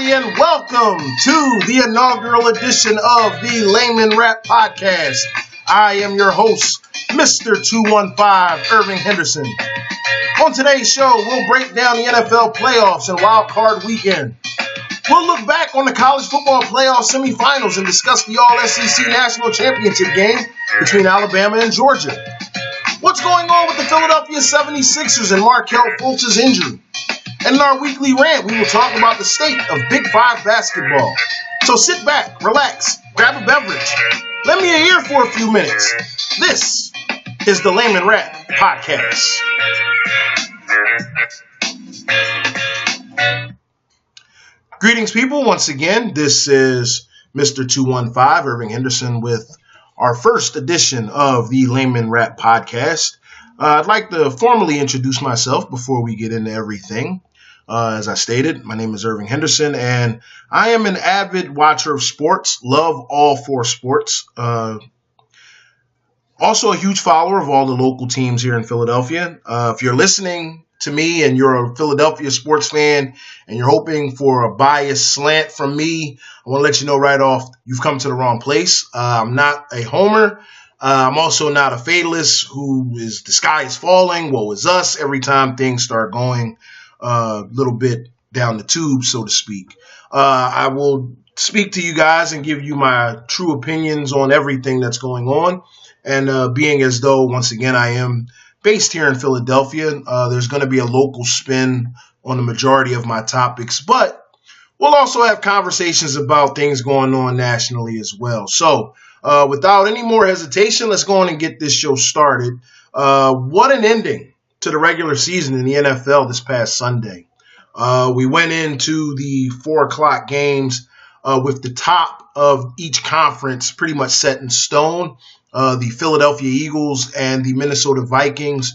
everybody, and welcome to the inaugural edition of the Layman Rap Podcast. I am your host, Mr. 215, Irving Henderson. On today's show, we'll break down the NFL playoffs and wild card weekend. We'll look back on the college football playoff semifinals and discuss the All-SEC National Championship game between Alabama and Georgia. What's going on with the Philadelphia 76ers and Markelle Fultz's injury? And in our weekly rant, we will talk about the state of Big Five basketball. So sit back, relax, grab a beverage, lend me an ear for a few minutes. This is the Layman Rap Podcast. Greetings, people. Once again, this is Mr. 215, Irving Henderson, with our first edition of the Layman Rap Podcast. I'd like to formally introduce myself before we get into everything. As I stated, my name is Irving Henderson, and I am an avid watcher of sports, love all four sports. Also a huge follower of all the local teams here in Philadelphia. If you're listening to me and you're a Philadelphia sports fan and you're hoping for a biased slant from me, I want to let you know right off, you've come to the wrong place. I'm not a homer. I'm also not a fatalist who is the sky is falling, woe is us, every time things start going a little bit down the tube, so to speak. I will speak to you guys and give you my true opinions on everything that's going on. And being as though, once again, I am based here in Philadelphia, there's going to be a local spin on the majority of my topics, but we'll also have conversations about things going on nationally as well. So without any more hesitation, let's go on and get this show started. What an ending to the regular season in the NFL this past Sunday. We went into the 4 o'clock games with the top of each conference pretty much set in stone. The Philadelphia Eagles and the Minnesota Vikings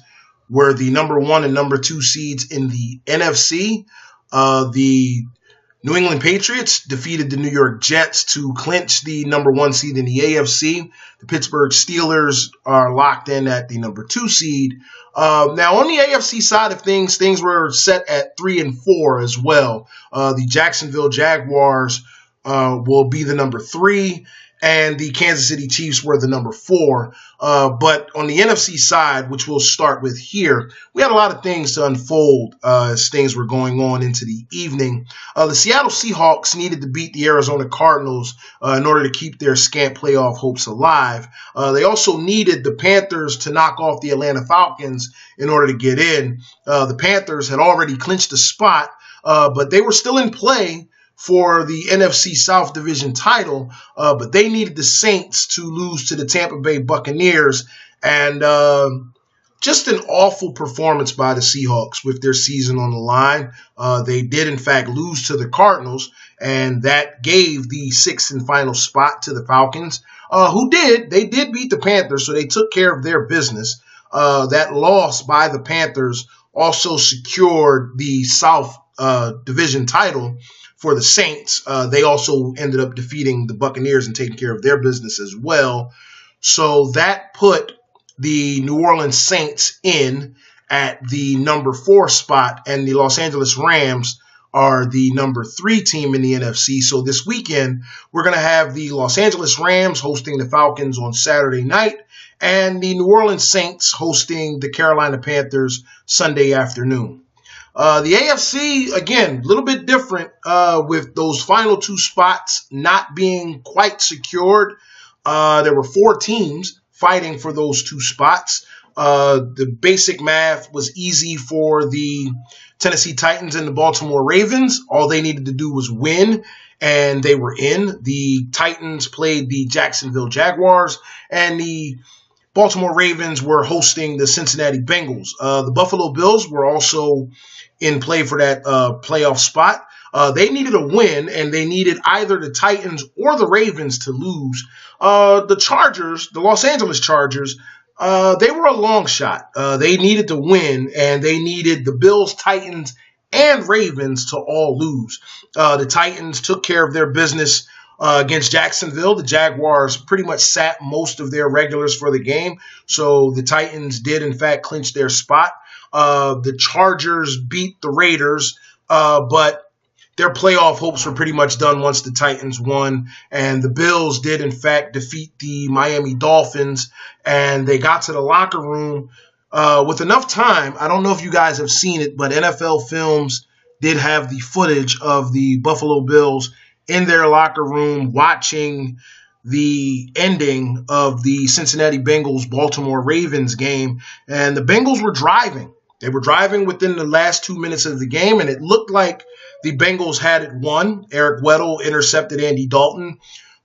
were the number 1 and number 2 seeds in the NFC. The New England Patriots defeated the New York Jets to clinch the number 1 seed in the AFC. The Pittsburgh Steelers are locked in at the number 2 seed. Now, on the AFC side of things were set at 3 and 4 as well. The Jacksonville Jaguars will be the number 3, and the Kansas City Chiefs were the number 4. But on the NFC side, which we'll start with here, we had a lot of things to unfold as things were going on into the evening. The Seattle Seahawks needed to beat the Arizona Cardinals in order to keep their scant playoff hopes alive. They also needed the Panthers to knock off the Atlanta Falcons in order to get in. The Panthers had already clinched a spot, but they were still in play for the NFC South Division title, but they needed the Saints to lose to the Tampa Bay Buccaneers, and just an awful performance by the Seahawks with their season on the line. They did, in fact, lose to the Cardinals, and that gave the 6th and final spot to the Falcons, they did beat the Panthers, so they took care of their business. That loss by the Panthers also secured the South Division title for the Saints. They also ended up defeating the Buccaneers and taking care of their business as well. So that put the New Orleans Saints in at the number 4 spot, and the Los Angeles Rams are the number 3 team in the NFC. So this weekend, we're going to have the Los Angeles Rams hosting the Falcons on Saturday night, and the New Orleans Saints hosting the Carolina Panthers Sunday afternoon. The AFC, again, a little bit different with those final 2 spots not being quite secured. There were 4 teams fighting for those 2 spots. The basic math was easy for the Tennessee Titans and the Baltimore Ravens. All they needed to do was win, and they were in. The Titans played the Jacksonville Jaguars, and the Baltimore Ravens were hosting the Cincinnati Bengals. The Buffalo Bills were also in play for that playoff spot. They needed a win, and they needed either the Titans or the Ravens to lose. The Chargers, the Los Angeles Chargers, they were a long shot. They needed to win, and they needed the Bills, Titans, and Ravens to all lose. The Titans took care of their business against Jacksonville. The Jaguars pretty much sat most of their regulars for the game, so the Titans did, in fact, clinch their spot. The Chargers beat the Raiders, but their playoff hopes were pretty much done once the Titans won. And the Bills did, in fact, defeat the Miami Dolphins. And they got to the locker room with enough time. I don't know if you guys have seen it, but NFL Films did have the footage of the Buffalo Bills in their locker room watching the ending of the Cincinnati Bengals Baltimore Ravens game. And the Bengals were driving. They were driving within the last 2 minutes of the game, and it looked like the Bengals had it won. Eric Weddle intercepted Andy Dalton,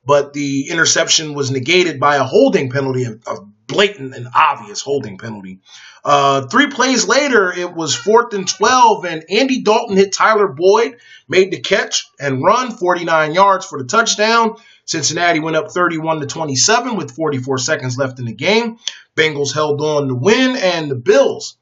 but the interception was negated by a holding penalty, a blatant and obvious holding penalty. 3 plays later, it was 4th and 12, and Andy Dalton hit Tyler Boyd, made the catch and run 49 yards for the touchdown. Cincinnati went up 31-27 with 44 seconds left in the game. Bengals held on to win, and the Bills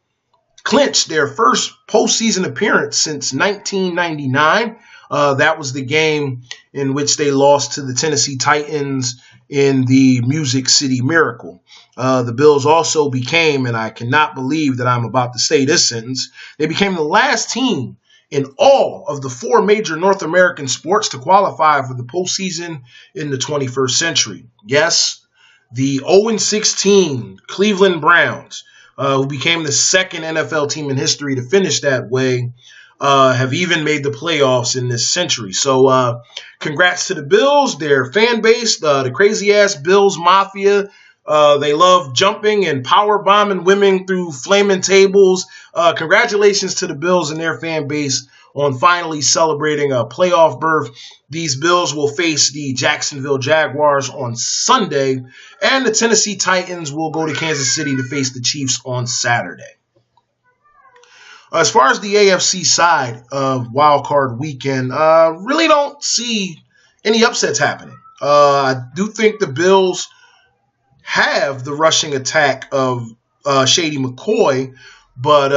clinched their first postseason appearance since 1999. That was the game in which they lost to the Tennessee Titans in the Music City Miracle. The Bills also became, and I cannot believe that I'm about to say this sentence, they became the last team in all of the 4 major North American sports to qualify for the postseason in the 21st century. Yes, the 0-16 Cleveland Browns, who became the second NFL team in history to finish that way, have even made the playoffs in this century. So congrats to the Bills, their fan base, the crazy-ass Bills Mafia. They love jumping and power bombing women through flaming tables. Congratulations to the Bills and their fan base on finally celebrating a playoff berth. These Bills will face the Jacksonville Jaguars on Sunday, and the Tennessee Titans will go to Kansas City to face the Chiefs on Saturday. As far as the AFC side of Wild Card Weekend, really don't see any upsets happening. I do think the Bills have the rushing attack of Shady McCoy, but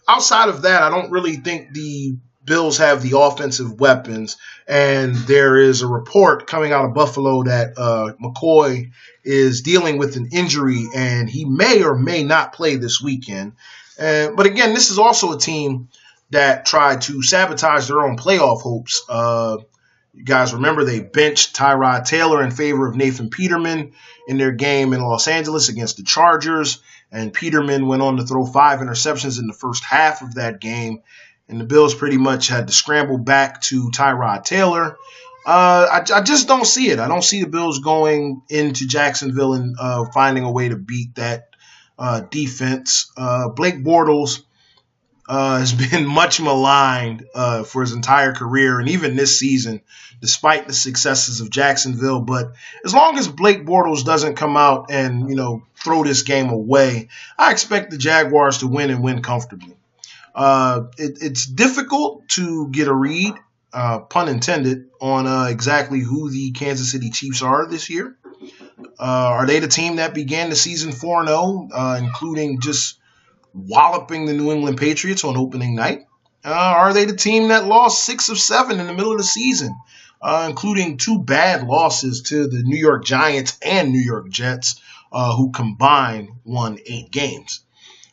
outside of that, I don't really think the Bills have the offensive weapons. And there is a report coming out of Buffalo that McCoy is dealing with an injury, and he may or may not play this weekend. But again, this is also a team that tried to sabotage their own playoff hopes. You guys remember they benched Tyrod Taylor in favor of Nathan Peterman in their game in Los Angeles against the Chargers, and Peterman went on to throw 5 interceptions in the first half of that game, and the Bills pretty much had to scramble back to Tyrod Taylor. I just don't see it. I don't see the Bills going into Jacksonville and finding a way to beat that defense. Blake Bortles has been much maligned for his entire career and even this season, despite the successes of Jacksonville. But as long as Blake Bortles doesn't come out and, throw this game away, I expect the Jaguars to win and win comfortably. It's difficult to get a read, pun intended, on exactly who the Kansas City Chiefs are this year. Are they the team that began the season 4-0, including just walloping the New England Patriots on opening night? Are they the team that lost 6 of 7 in the middle of the season, including 2 bad losses to the New York Giants and New York Jets, who combined won 8 games?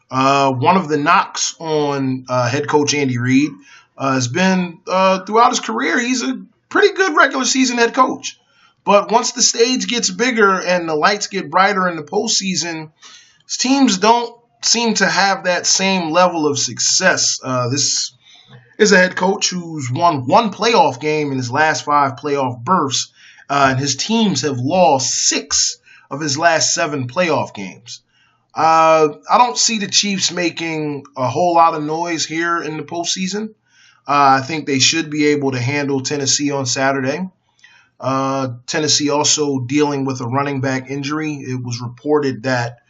One of the knocks on head coach Andy Reid has been throughout his career, he's a pretty good regular season head coach. But once the stage gets bigger and the lights get brighter in the postseason, teams don't seem to have that same level of success. This is a head coach who's won 1 playoff game in his last 5 playoff berths, and his teams have lost 6 of his last 7 playoff games. I don't see the Chiefs making a whole lot of noise here in the postseason. I think they should be able to handle Tennessee on Saturday. Tennessee also dealing with a running back injury. It was reported that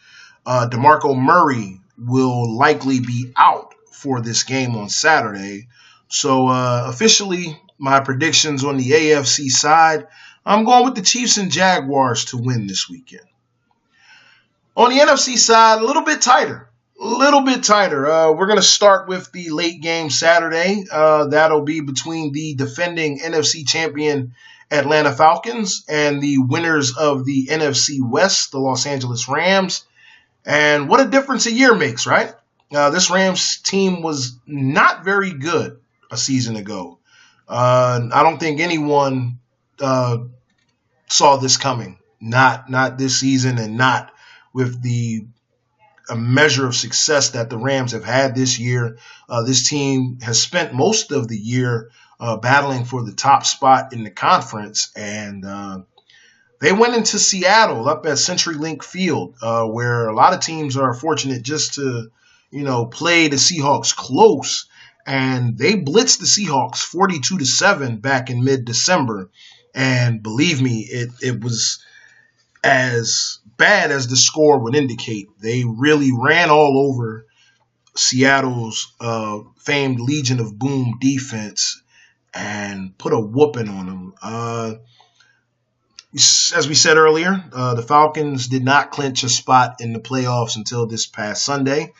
DeMarco Murray will likely be out for this game on Saturday. So officially, my predictions on the AFC side, I'm going with the Chiefs and Jaguars to win this weekend. On the NFC side, a little bit tighter. We're going to start with the late game Saturday. That'll be between the defending NFC champion Atlanta Falcons and the winners of the NFC West, the Los Angeles Rams. And what a difference a year makes, right? This Rams team was not very good a season ago. I don't think anyone saw this coming. Not this season, and not with the a measure of success that the Rams have had this year. This team has spent most of the year battling for the top spot in the conference, and they went into Seattle up at CenturyLink Field, where a lot of teams are fortunate just to, play the Seahawks close. And they blitzed the Seahawks 42-7 back in mid-December. And believe me, it was as bad as the score would indicate. They really ran all over Seattle's famed Legion of Boom defense and put a whooping on them. As we said earlier, the Falcons did not clinch a spot in the playoffs until this past Sunday.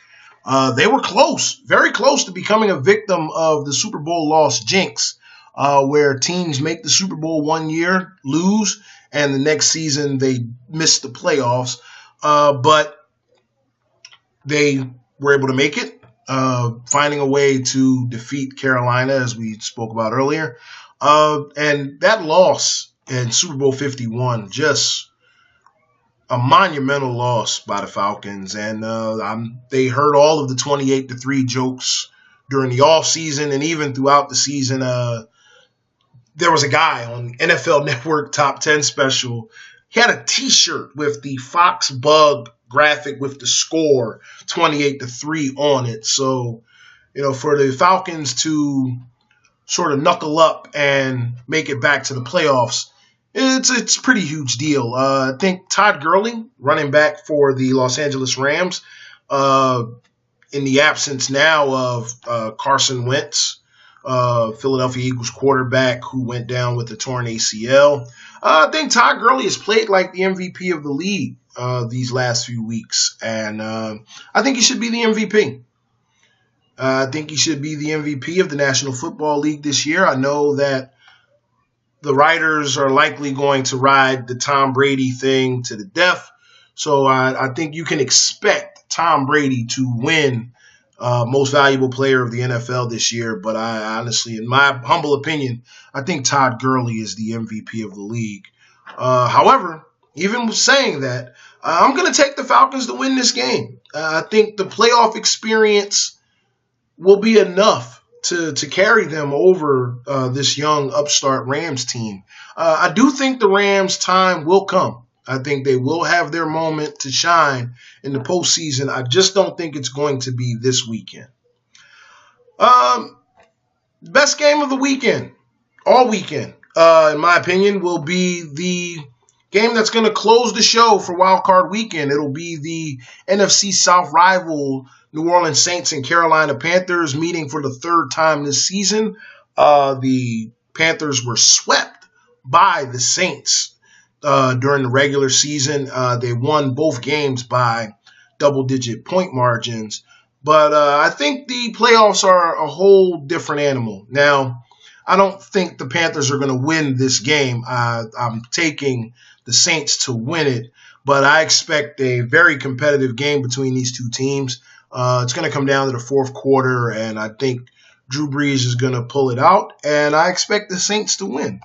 They were close, very close to becoming a victim of the Super Bowl loss jinx, where teams make the Super Bowl one year, lose, and the next season they miss the playoffs. But they were able to make it, finding a way to defeat Carolina, as we spoke about earlier. And that loss in Super Bowl 51, just a monumental loss by the Falcons. And they heard all of the 28-3 jokes during the offseason and even throughout the season. There was a guy on NFL Network Top 10 special. He had a T-shirt with the Fox Bug graphic with the score 28-3 on it. So, for the Falcons to sort of knuckle up and make it back to the playoffs, it's a pretty huge deal. I think Todd Gurley, running back for the Los Angeles Rams, in the absence now of Carson Wentz, Philadelphia Eagles quarterback who went down with a torn ACL. I think Todd Gurley has played like the MVP of the league these last few weeks, and I think he should be the MVP. I think he should be the MVP of the National Football League this year. I know that the writers are likely going to ride the Tom Brady thing to the death, so I think you can expect Tom Brady to win most valuable player of the NFL this year. But I honestly, in my humble opinion, I think Todd Gurley is the MVP of the league. However, even saying that, I'm going to take the Falcons to win this game. I think the playoff experience will be enough to carry them over this young upstart Rams team. I do think the Rams' time will come. I think they will have their moment to shine in the postseason. I just don't think it's going to be this weekend. Best game of the weekend, all weekend, in my opinion, will be the game that's going to close the show for Wild Card Weekend. It'll be the NFC South rival New Orleans Saints and Carolina Panthers meeting for the third time this season. The Panthers were swept by the Saints during the regular season. They won both games by double-digit point margins. But I think the playoffs are a whole different animal. Now, I don't think the Panthers are going to win this game. I'm taking the Saints to win it, but I expect a very competitive game between these two teams. It's going to come down to the fourth quarter, and I think Drew Brees is going to pull it out, and I expect the Saints to win.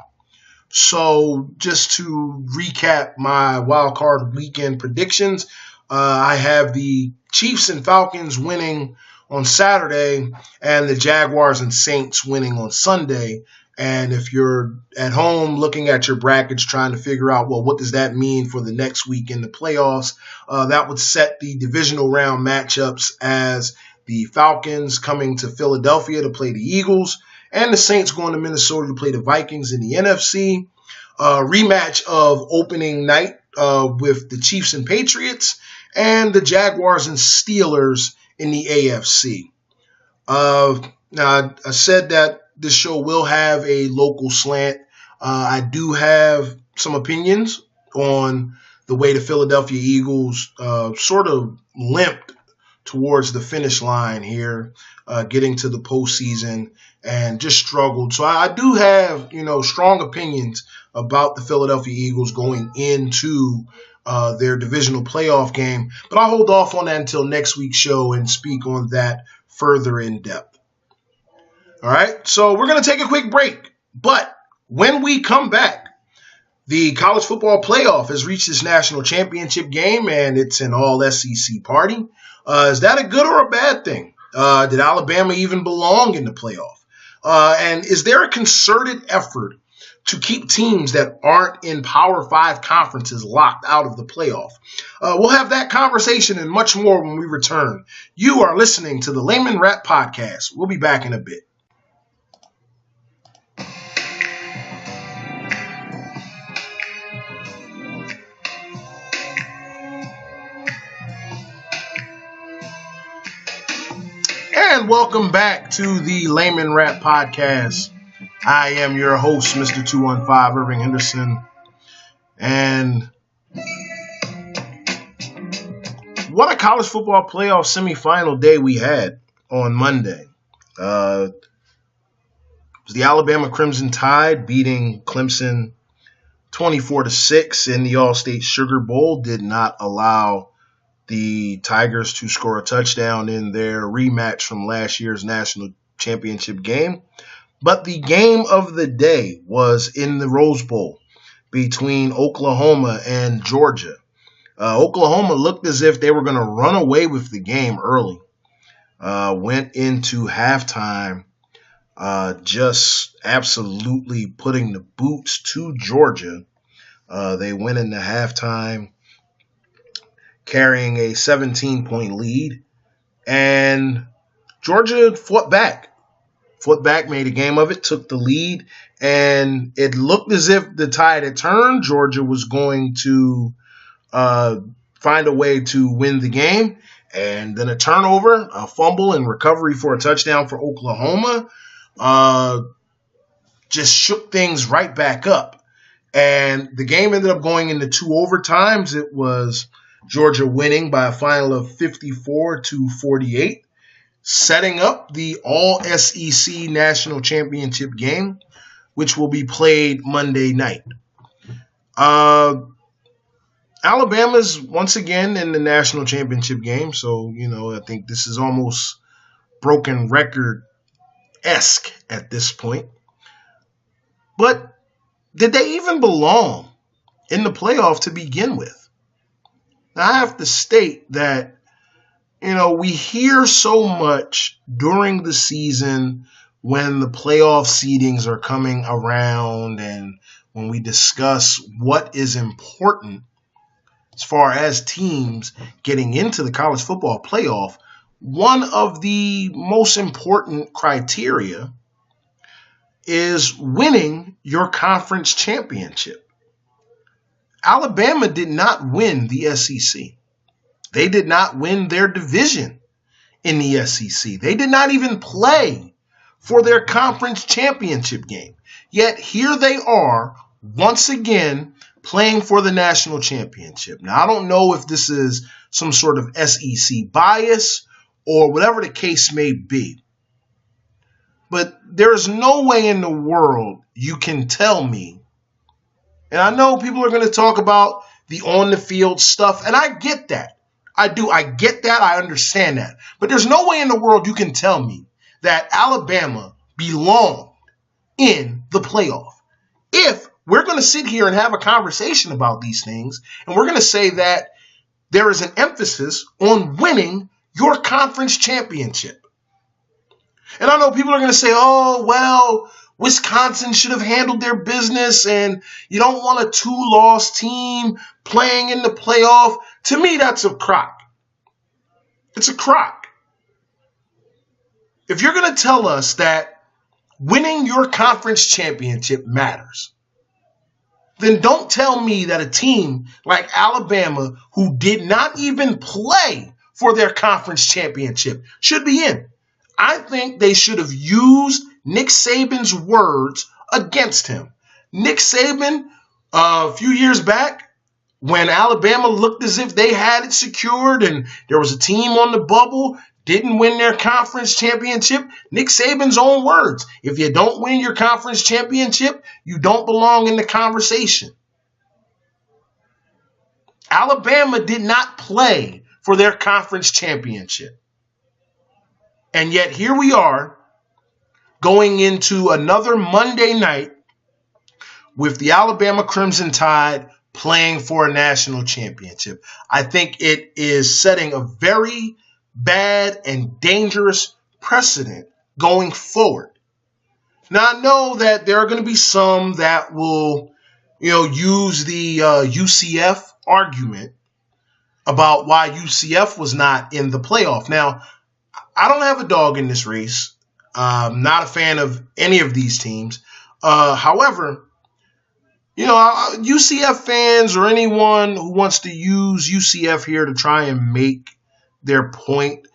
So just to recap my wild card weekend predictions, I have the Chiefs and Falcons winning on Saturday and the Jaguars and Saints winning on Sunday. And if you're at home looking at your brackets trying to figure out, well, what does that mean for the next week in the playoffs, that would set the divisional round matchups as the Falcons coming to Philadelphia to play the Eagles and the Saints going to Minnesota to play the Vikings in the NFC. Rematch of opening night with the Chiefs and Patriots and the Jaguars and Steelers in the AFC. Now, I said that this show will have a local slant. I do have some opinions on the way the Philadelphia Eagles sort of limped towards the finish line here, getting to the postseason and just struggled. So I do have, strong opinions about the Philadelphia Eagles going into their divisional playoff game. But I'll hold off on that until next week's show and speak on that further in depth. All right, so we're going to take a quick break. But when we come back, the college football playoff has reached its national championship game, and it's an all-SEC party. Is that a good or a bad thing? Did Alabama even belong in the playoff? And is there a concerted effort to keep teams that aren't in Power 5 conferences locked out of the playoff? We'll have that conversation and much more when we return. You are listening to the Layman Rap Podcast. We'll be back in a bit. And welcome back to the Layman Rap Podcast. I am your host, Mr. 215, Irving Henderson. And what a college football playoff semifinal day we had on Monday. It was the Alabama Crimson Tide beating Clemson 24-6 in the All-State Sugar Bowl. Did not allow the Tigers to score a touchdown in their rematch from last year's national championship game. But the game of the day was in the Rose Bowl between Oklahoma and Georgia. Oklahoma looked as if they were going to run away with the game early. Went into halftime just absolutely putting the boots to Georgia. They went into halftime carrying a 17-point lead, and Georgia fought back, made a game of it, took the lead, and it looked as if the tide had turned. Georgia was going to find a way to win the game, and then a turnover, a fumble, and recovery for a touchdown for Oklahoma just shook things right back up. And the game ended up going into 2 overtimes. It was Georgia winning by a final of 54-48, setting up the All-SEC National Championship game, which will be played Monday night. Alabama's once again in the national championship game, so, I think this is almost broken record-esque at this point. But did they even belong in the playoff to begin with? Now, I have to state that, we hear so much during the season when the playoff seedings are coming around and when we discuss what is important as far as teams getting into the college football playoff. One of the most important criteria is winning your conference championship. Alabama did not win the SEC. They did not win their division in the SEC. They did not even play for their conference championship game. Yet here they are once again playing for the national championship. Now, I don't know if this is some sort of SEC bias or whatever the case may be. But there's no way in the world you can tell me. And I know people are going to talk about the on-the-field stuff, and I get that. I do. I get that. I understand that. But there's no way in the world you can tell me that Alabama belonged in the playoff. If we're going to sit here and have a conversation about these things, and we're going to say that there is an emphasis on winning your conference championship. And I know people are going to say, oh, well, Wisconsin should have handled their business, and you don't want a 2-loss team playing in the playoff. To me, that's a crock. It's a crock. If you're going to tell us that winning your conference championship matters, then don't tell me that a team like Alabama, who did not even play for their conference championship, should be in. I think they should have used Nick Saban's words against him. Nick Saban, a few years back, when Alabama looked as if they had it secured and there was a team on the bubble, didn't win their conference championship, Nick Saban's own words: if you don't win your conference championship, you don't belong in the conversation. Alabama did not play for their conference championship. And yet here we are, going into another Monday night with the Alabama Crimson Tide playing for a national championship. I think it is setting a very bad and dangerous precedent going forward. Now, I know that there are going to be some that will, use the UCF argument about why UCF was not in the playoff. Now, I don't have a dog in this race. Not a fan of any of these teams. However, UCF fans or anyone who wants to use UCF here to try and make their point,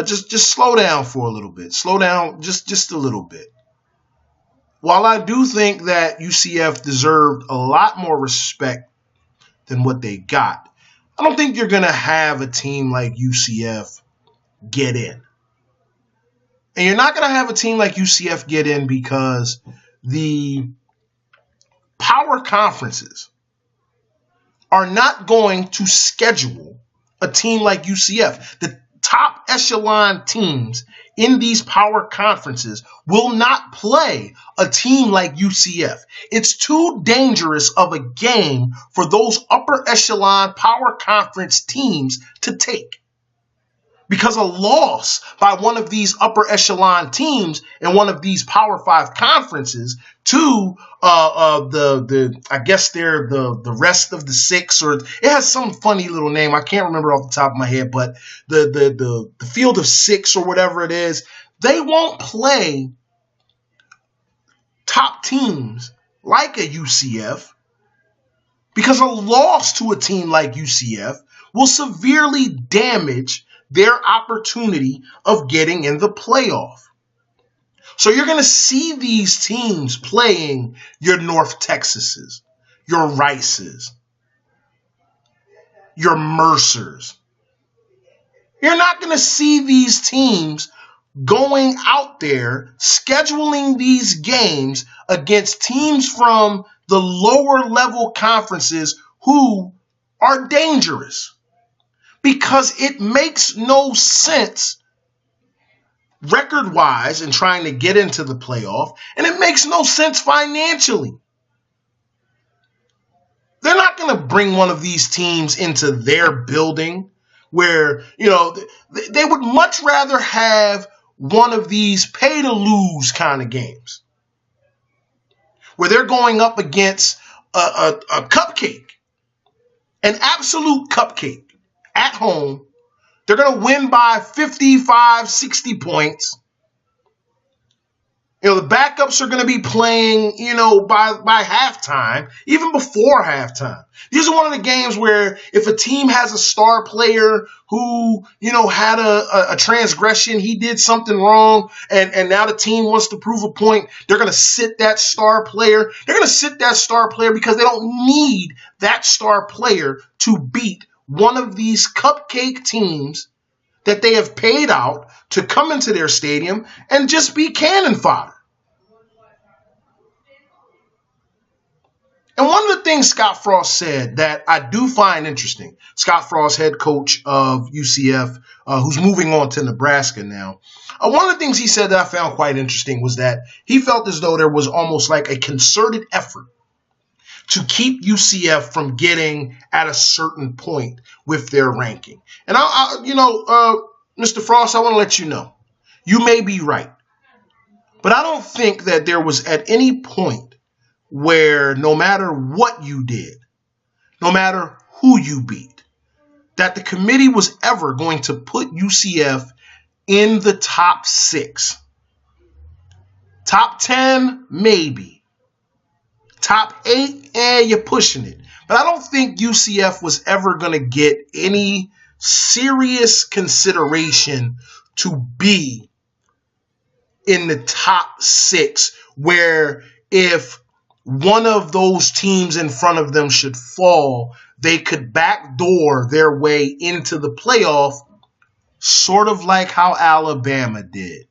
just slow down for a little bit. Slow down just a little bit. While I do think that UCF deserved a lot more respect than what they got, I don't think you're going to have a team like UCF get in. And you're not going to have a team like UCF get in because the power conferences are not going to schedule a team like UCF. The top echelon teams in these power conferences will not play a team like UCF. It's too dangerous of a game for those upper echelon power conference teams to take. Because a loss by one of these upper echelon teams in one of these Power 5 conferences to I guess they're the rest of the six, or it has some funny little name. I can't remember off the top of my head, but the field of six or whatever it is, they won't play top teams like a UCF, because a loss to a team like UCF will severely damage their opportunity of getting in the playoff. So you're going to see these teams playing your North Texases, your Rices, your Mercers. You're not going to see these teams going out there scheduling these games against teams from the lower level conferences who are dangerous. Because it makes no sense record-wise in trying to get into the playoff, and it makes no sense financially. They're not going to bring one of these teams into their building where, they would much rather have one of these pay-to-lose kind of games where they're going up against a cupcake, an absolute cupcake. At home, they're going to win by 55, 60 points. The backups are going to be playing, by halftime, even before halftime. These are one of the games where if a team has a star player who, had a transgression, he did something wrong, and now the team wants to prove a point, they're going to sit that star player. They're going to sit that star player because they don't need that star player to beat one of these cupcake teams that they have paid out to come into their stadium and just be cannon fodder. And one of the things Scott Frost said that I do find interesting, Scott Frost, head coach of UCF, who's moving on to Nebraska now, one of the things he said that I found quite interesting was that he felt as though there was almost like a concerted effort to keep UCF from getting at a certain point with their ranking. And Mr. Frost, I want to let you know, you may be right, but I don't think that there was at any point where no matter what you did, no matter who you beat, that the committee was ever going to put UCF in the top 6. Top 10, maybe. Top 8, you're pushing it. But I don't think UCF was ever going to get any serious consideration to be in the top 6, where if one of those teams in front of them should fall, they could backdoor their way into the playoff, sort of like how Alabama did.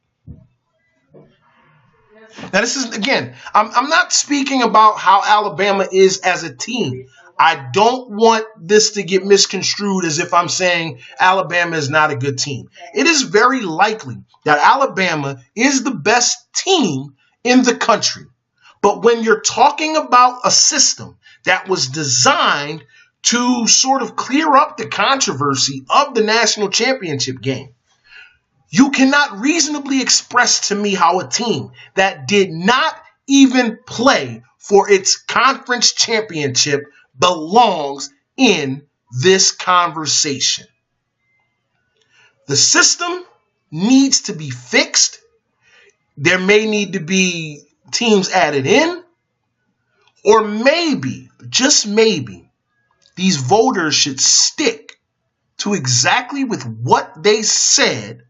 Now, this is, again, I'm not speaking about how Alabama is as a team. I don't want this to get misconstrued as if I'm saying Alabama is not a good team. It is very likely that Alabama is the best team in the country. But when you're talking about a system that was designed to sort of clear up the controversy of the national championship game, you cannot reasonably express to me how a team that did not even play for its conference championship belongs in this conversation. The system needs to be fixed. There may need to be teams added in, or maybe, just maybe, these voters should stick to exactly with what they said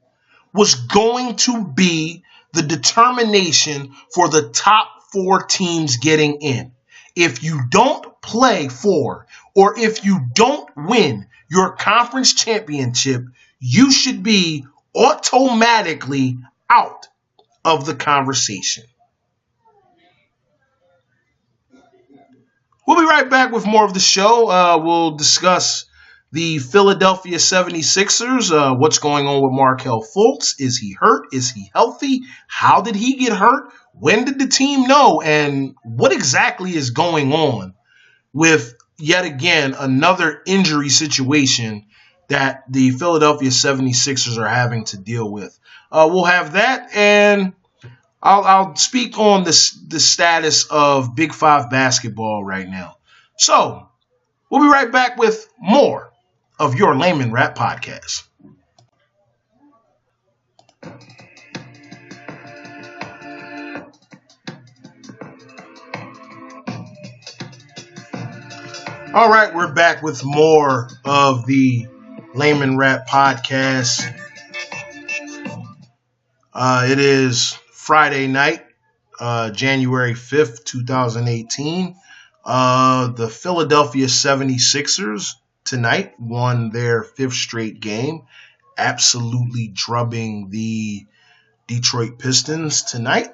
was going to be the determination for the top 4 teams getting in. If you don't play for, or if you don't win your conference championship, you should be automatically out of the conversation. We'll be right back with more of the show. We'll discuss the Philadelphia 76ers, what's going on with Markelle Fultz. Is he hurt? Is he healthy? How did he get hurt? When did the team know? And what exactly is going on with, yet again, another injury situation that the Philadelphia 76ers are having to deal with? We'll have that, and I'll speak on the status of Big 5 basketball right now. So, we'll be right back with more of your Layman Rap Podcast. All right, we're back with more of the Layman Rap Podcast. It is Friday night, January 5th, 2018. The Philadelphia 76ers tonight won their 5th straight game, absolutely drubbing the Detroit Pistons tonight.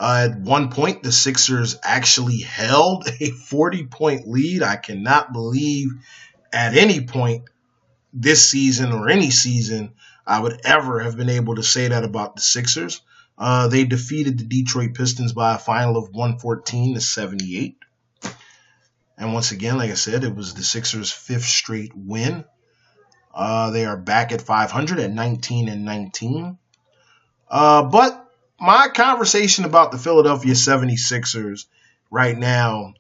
At one point, the Sixers actually held a 40-point lead. I cannot believe at any point this season or any season I would ever have been able to say that about the Sixers. They defeated the Detroit Pistons by a final of 114-78. And once again, like I said, it was the Sixers' 5th straight win. They are back at 500 at 19-19. But my conversation about the Philadelphia 76ers right now,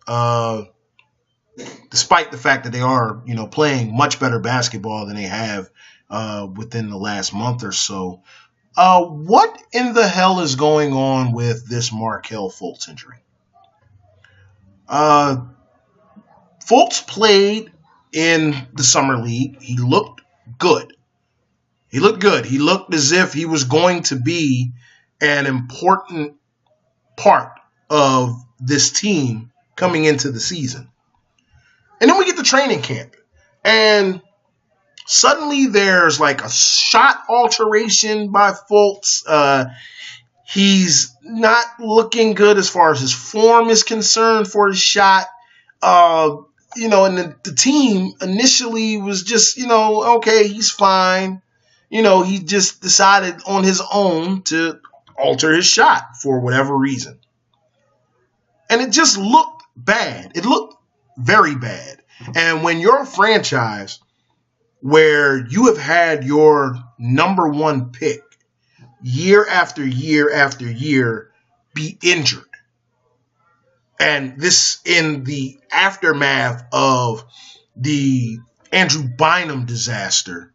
despite the fact that they are, playing much better basketball than they have within the last month or so, what in the hell is going on with this Markelle Fultz injury? Fultz played in the summer league. He looked good. He looked as if he was going to be an important part of this team coming into the season. And then we get to training camp, and suddenly there's like a shot alteration by Fultz. He's not looking good as far as his form is concerned for his shot. And the team initially was just, okay, he's fine. He just decided on his own to alter his shot for whatever reason. And it just looked bad. It looked very bad. And when you're a franchise where you have had your number 1 pick year after year after year be injured, and this in the aftermath of the Andrew Bynum disaster,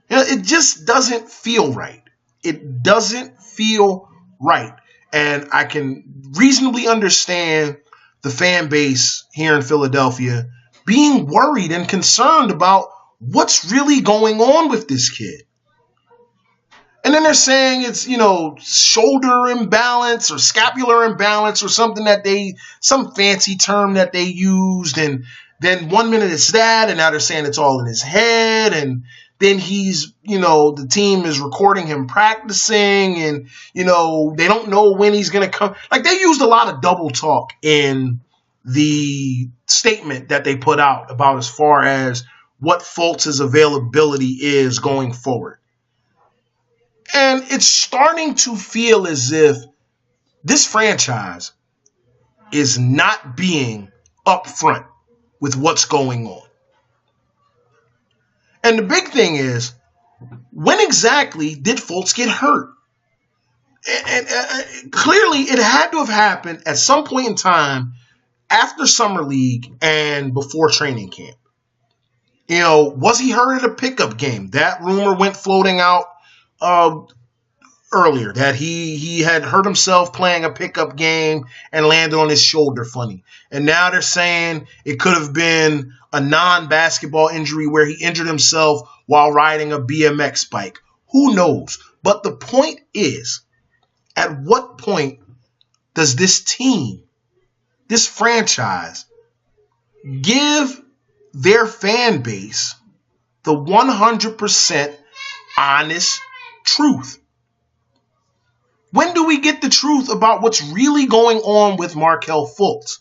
it just doesn't feel right. It doesn't feel right. And I can reasonably understand the fan base here in Philadelphia being worried and concerned about what's really going on with this kid. And then they're saying it's, shoulder imbalance or scapular imbalance or something some fancy term that they used. And then 1 minute it's that, and now they're saying it's all in his head. And then he's, the team is recording him practicing, and, they don't know when he's going to come. Like, they used a lot of double talk in the statement that they put out about as far as what Fultz's availability is going forward. And it's starting to feel as if this franchise is not being upfront with what's going on. And the big thing is, when exactly did Fultz get hurt? And clearly it had to have happened at some point in time after Summer League and before training camp. Was he hurt at a pickup game? That rumor went floating out earlier, that he had hurt himself playing a pickup game and landed on his shoulder funny. And now they're saying it could have been a non-basketball injury where he injured himself while riding a BMX bike. Who knows? But the point is, at what point does this team, this franchise, give their fan base the 100% honest truth? When do we get the truth about what's really going on with Markelle Fultz?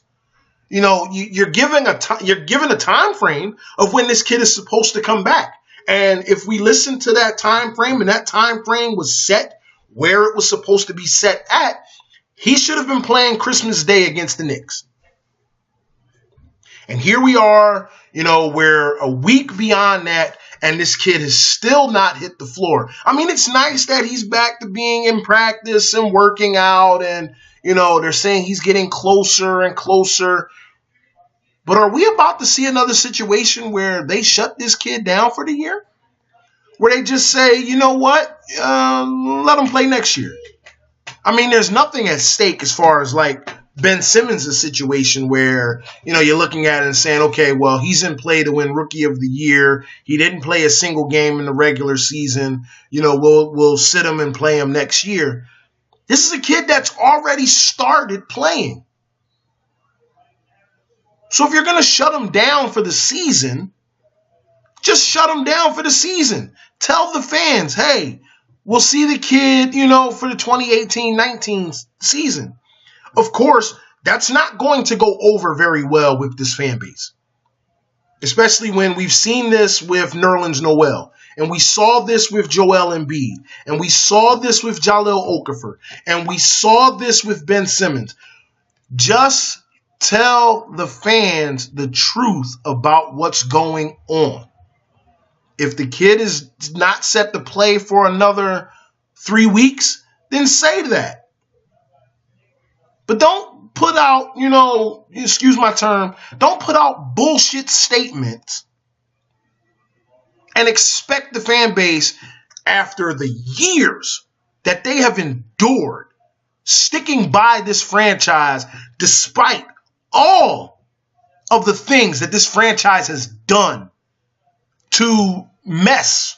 You're given a time frame of when this kid is supposed to come back. And if we listen to that time frame, and that time frame was set where it was supposed to be set at, he should have been playing Christmas Day against the Knicks. And here we are, we're a week beyond that, and this kid has still not hit the floor. I mean, it's nice that he's back to being in practice and working out, and, they're saying he's getting closer and closer. But are we about to see another situation where they shut this kid down for the year? Where they just say, you know what, let him play next year. I mean, there's nothing at stake as far as like Ben Simmons' situation where, you're looking at it and saying, okay, well, he's in play to win Rookie of the Year. He didn't play a single game in the regular season. We'll sit him and play him next year. This is a kid that's already started playing. So if you're going to shut him down for the season, just shut him down for the season. Tell the fans, hey, we'll see the kid, for the 2018-19 season. Of course, that's not going to go over very well with this fan base, especially when we've seen this with Nerlens Noel, and we saw this with Joel Embiid, and we saw this with Jahlil Okafor, and we saw this with Ben Simmons. Just tell the fans the truth about what's going on. If the kid is not set to play for another 3 weeks, then say that. But don't put out, excuse my term, don't put out bullshit statements and expect the fan base, after the years that they have endured sticking by this franchise, despite all of the things that this franchise has done to mess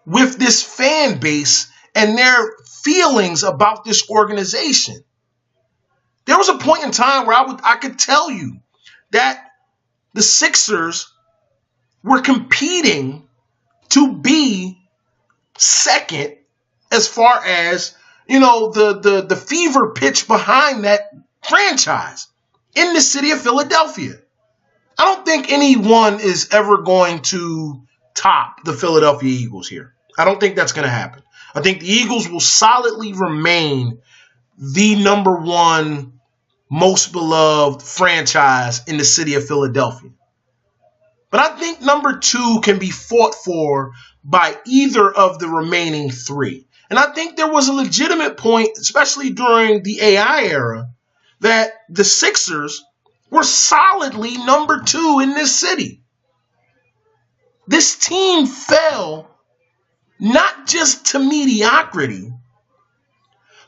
with this fan base and their feelings about this organization. There was a point in time where I could tell you that the Sixers were competing to be second as far as, the fever pitch behind that franchise in the city of Philadelphia. I don't think anyone is ever going to top the Philadelphia Eagles here. I don't think that's going to happen. I think the Eagles will solidly remain the number one most beloved franchise in the city of Philadelphia. But I think number two can be fought for by either of the remaining three. And I think there was a legitimate point, especially during the AI era, that the Sixers were solidly number two in this city. This team fell not just to mediocrity,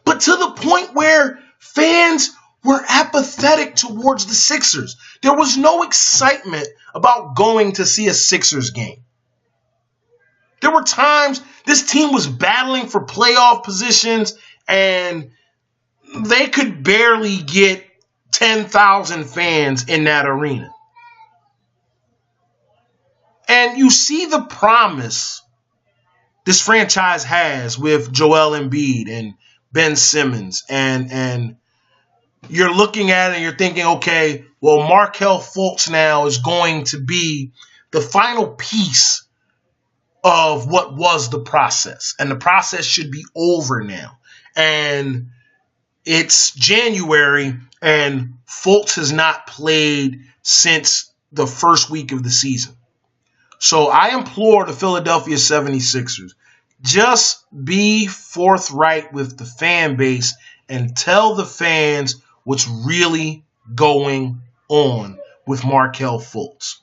but to the point where fans were apathetic towards the Sixers. There was no excitement about going to see a Sixers game. There were times this team was battling for playoff positions and they could barely get 10,000 fans in that arena. And you see the promise this franchise has with Joel Embiid and Ben Simmons and you're looking at it and you're thinking, okay, well, Markelle Fultz now is going to be the final piece of what was the process. And the process should be over now. And it's January, and Fultz has not played since the first week of the season. So I implore the Philadelphia 76ers, just be forthright with the fan base and tell the fans what's really going on with Markelle Fultz.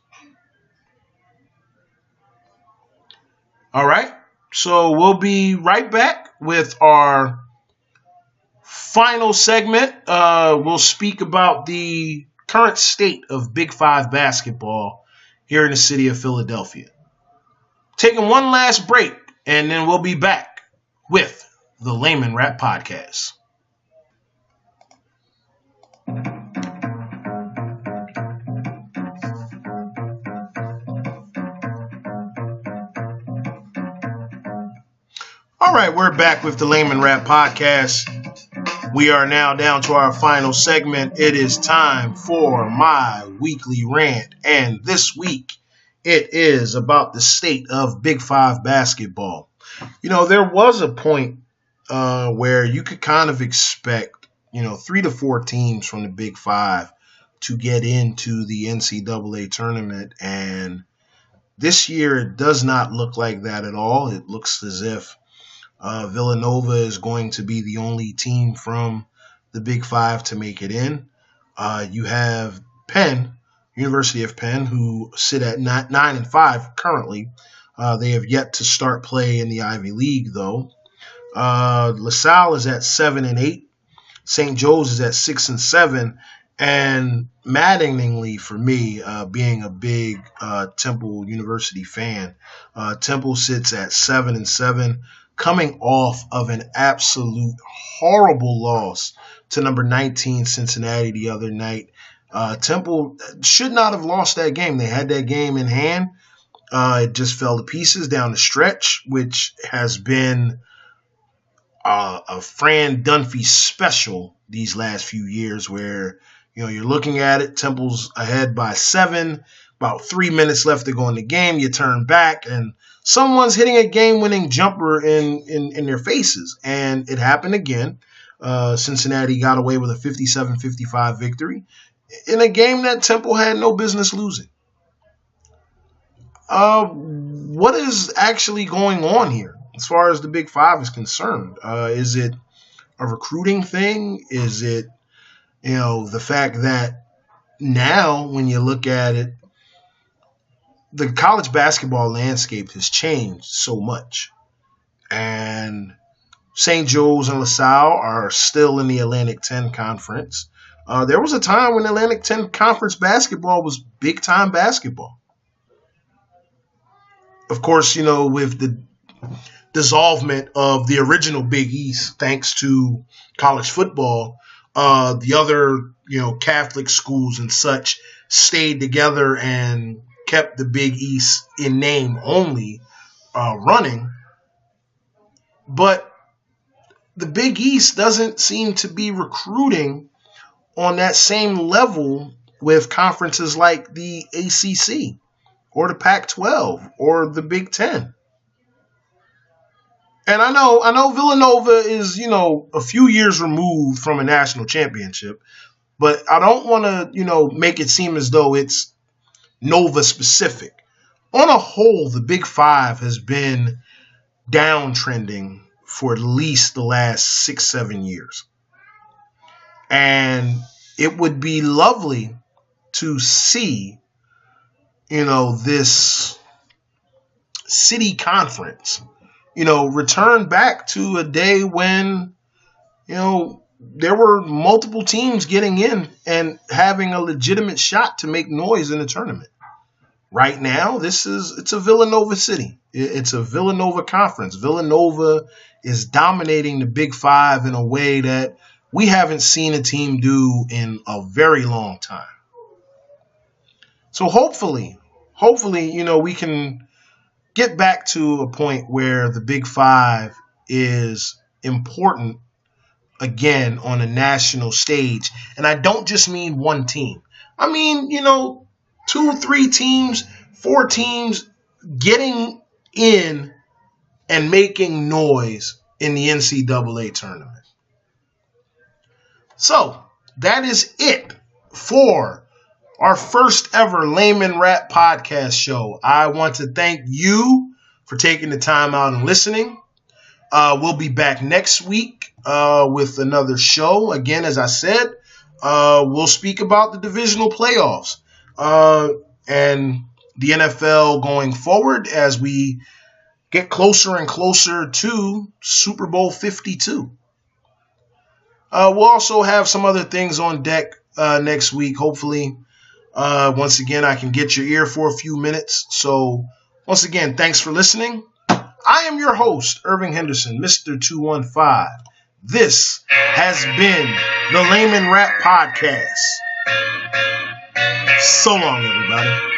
All right, so we'll be right back with our final segment. We'll speak about the current state of Big Five basketball here in the city of Philadelphia. Taking one last break, and then we'll be back with the Layman Rap Podcast. All right, we're back with the Layman Rap Podcast. We are now down to our final segment. It is time for my weekly rant, and this week it is about the state of Big Five basketball. You know, there was a point where you could kind of expect, 3 to 4 teams from the Big Five to get into the NCAA tournament, and this year it does not look like that at all. It looks as if Villanova is going to be the only team from the Big Five to make it in. You have Penn, University of Penn, who sit at 9-5 currently. They have yet to start play in the Ivy League, though. LaSalle is at 7-8. St. Joe's is at 6-7. And maddeningly for me, being a big Temple University fan, Temple sits at 7-7. Coming off of an absolute horrible loss to number 19 Cincinnati the other night. Temple should not have lost that game. They had that game in hand. It just fell to pieces down the stretch, which has been a Fran Dunphy special these last few years where, you're looking at it, Temple's ahead by 7, about 3 minutes left to go in the game. You turn back and someone's hitting a game-winning jumper in their faces. And it happened again. Cincinnati got away with a 57-55 victory in a game that Temple had no business losing. What is actually going on here as far as the Big Five is concerned? Is it a recruiting thing? Is it, the fact that now when you look at it, the college basketball landscape has changed so much. And St. Joe's and LaSalle are still in the Atlantic 10 Conference. There was a time when Atlantic 10 Conference basketball was big-time basketball. Of course, with the dissolvement of the original Big East, thanks to college football, the other, Catholic schools and such stayed together and kept the Big East in name only running. But the Big East doesn't seem to be recruiting on that same level with conferences like the ACC or the Pac-12 or the Big Ten. And I know Villanova is, a few years removed from a national championship, but I don't want to, make it seem as though it's Nova specific. On a whole, the Big Five has been downtrending for at least the last 6-7 years. And it would be lovely to see, this city conference, return back to a day when, there were multiple teams getting in and having a legitimate shot to make noise in the tournament. Right now, it's a Villanova city. It's a Villanova conference. Villanova is dominating the Big Five in a way that we haven't seen a team do in a very long time. So hopefully, we can get back to a point where the Big Five is important again on a national stage. And I don't just mean one team. I mean, 2, 3 teams, 4 teams getting in and making noise in the NCAA tournament. So that is it for our first ever Layman Rap podcast show. I want to thank you for taking the time out and listening. We'll be back next week with another show. Again, as I said, we'll speak about the divisional playoffs and the NFL going forward as we get closer and closer to Super Bowl 52. We'll also have some other things on deck next week. Hopefully, once again, I can get your ear for a few minutes. So, once again, thanks for listening. I am your host, Irving Henderson, Mr. 215. This has been the Layman Rap Podcast. So long, everybody.